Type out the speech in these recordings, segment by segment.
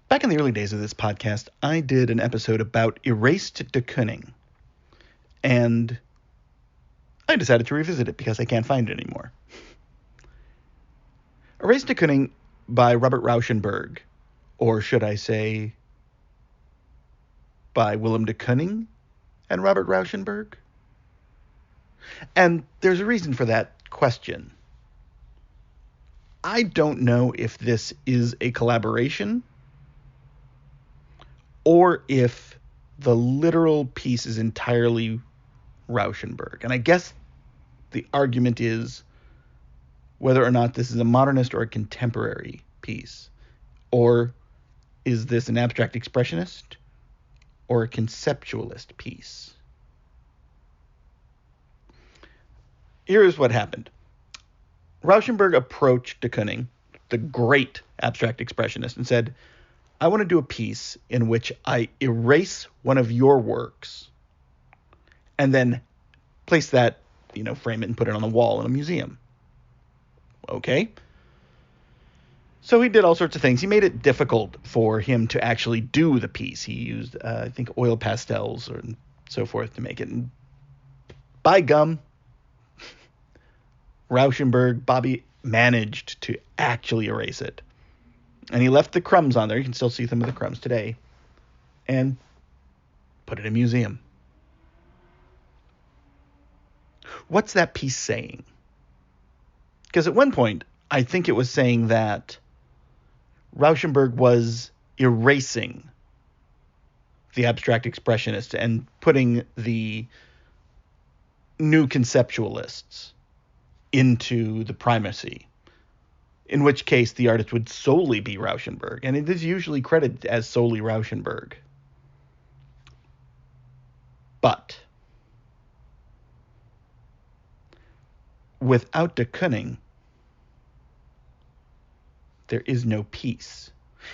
Back in the early days of this podcast, I did an episode about erased deKooning, and I decided to revisit it because I can't find it anymore. Erased deKooning by Robert Rauschenberg, or should I say by Willem deKooning and Robert Rauschenberg? And there's a reason for that question. I don't know if this is a collaboration or if the literal piece is entirely Rauschenberg. And I guess the argument is whether or not this is a modernist or a contemporary piece. Or is this an abstract expressionist or a conceptualist piece? Here's what happened. Rauschenberg approached deKooning, the great abstract expressionist, and said, I want to do a piece in which I erase one of your works and then place that, frame it and put it on the wall in a museum. Okay. So he did all sorts of things. He made it difficult for him to actually do the piece. He used, I think, oil pastels and so forth to make it. And by gum, Rauschenberg, Bobby, managed to actually erase it. And he left the crumbs on there. You can still see some of the crumbs today. And put it in a museum. What's that piece saying? Because at one point, I think it was saying that Rauschenberg was erasing the abstract expressionists and putting the new conceptualists into the primacy, in which case the artist would solely be Rauschenberg, and it is usually credited as solely Rauschenberg. But without deKooning, there is no piece.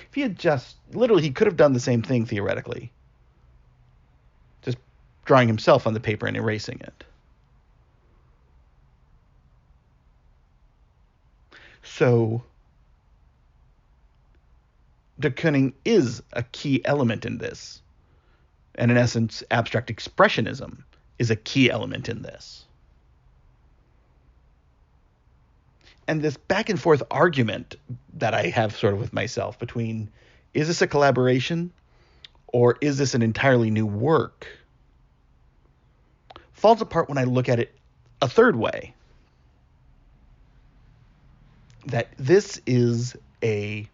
If he had he could have done the same thing theoretically, just drawing himself on the paper and erasing it. So deKooning is a key element in this. And in essence, abstract expressionism is a key element in this. And this back and forth argument that I have sort of with myself between, is this a collaboration or is this an entirely new work, falls apart when I look at it a third way. That this is a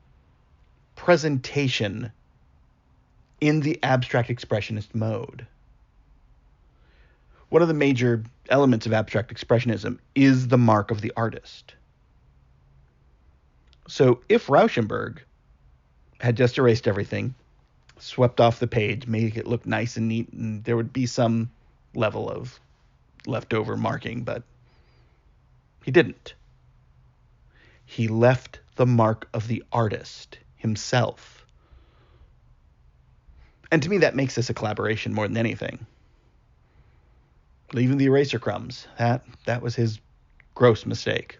presentation in the abstract expressionist mode. One of the major elements of abstract expressionism is the mark of the artist. So if Rauschenberg had just erased everything, swept off the page, made it look nice and neat, and there would be some level of leftover marking, but he didn't. He left the mark of the artist himself. And to me, that makes this a collaboration more than anything. Leaving the eraser crumbs, that was his gross mistake.